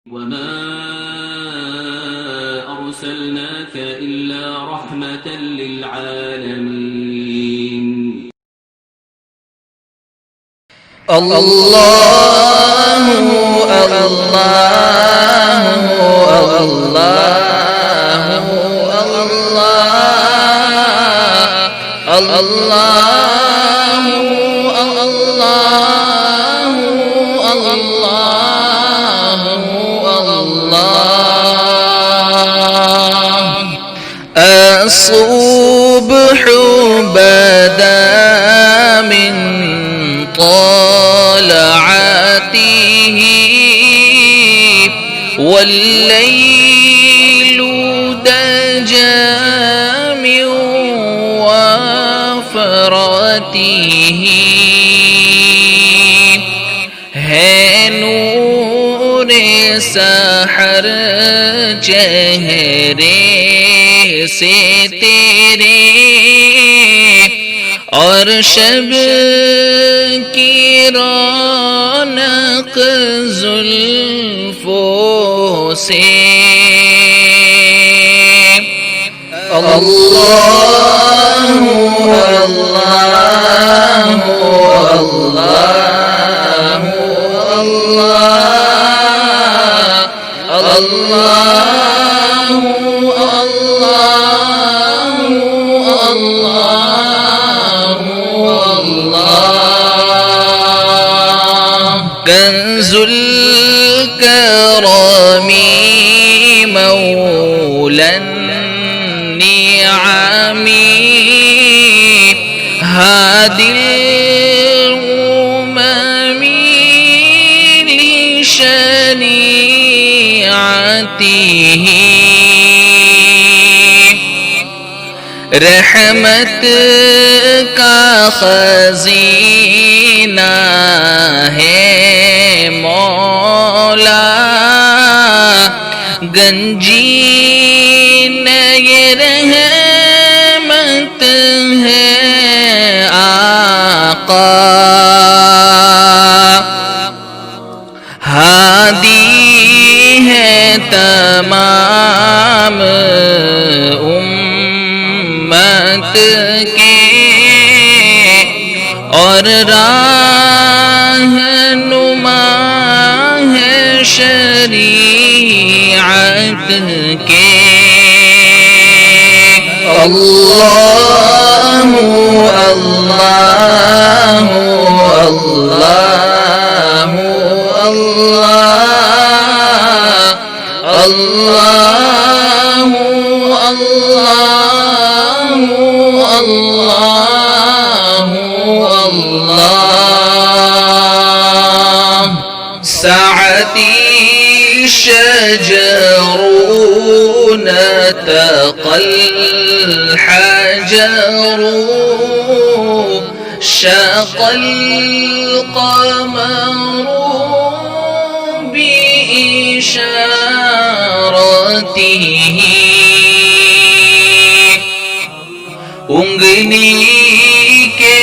وما أرسلناك إلا رحمة للعالمين. الله الله الله الصبح بدا من طلعته والليل دجى من وفرته ہے نور سحر چہرے سے تیرے اور شب کی رونق زلفوں سے اللہ اللہ كنز الكرم مولى النعم هادي الأمم لشريعته رحمت کا خزینہ ہے مولا گنجین یہ رحمت ہے آقا ہادی ہے تمام کے اور راہنما ہے شریعت کے اللہ اللہ اللہ اللہ الله سعتي شجر نتقى الحجر شق القمر بإشارته انگلی کے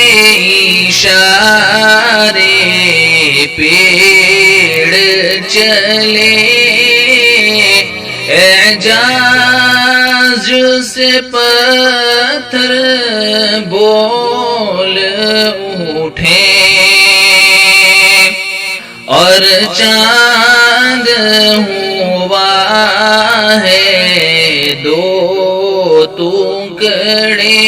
اشارے پیڑ چلے اعجاز سے پتھر بول اٹھے اور چاند ہوا ہے دو ٹکڑے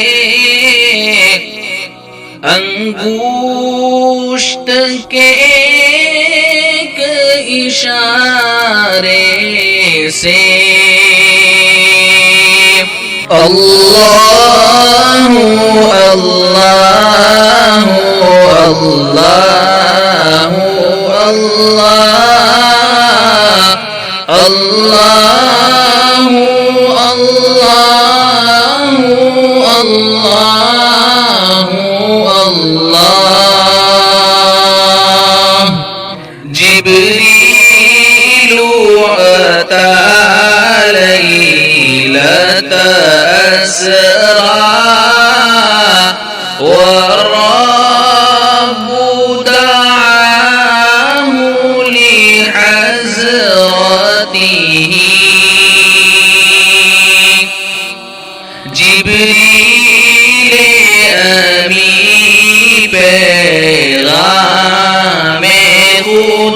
انگوشت کے ایک اشارے سے اللہ اللہ اللہ اللہ اللہ جبريل أتى ليلة أسرى والرب دعاه لحزرة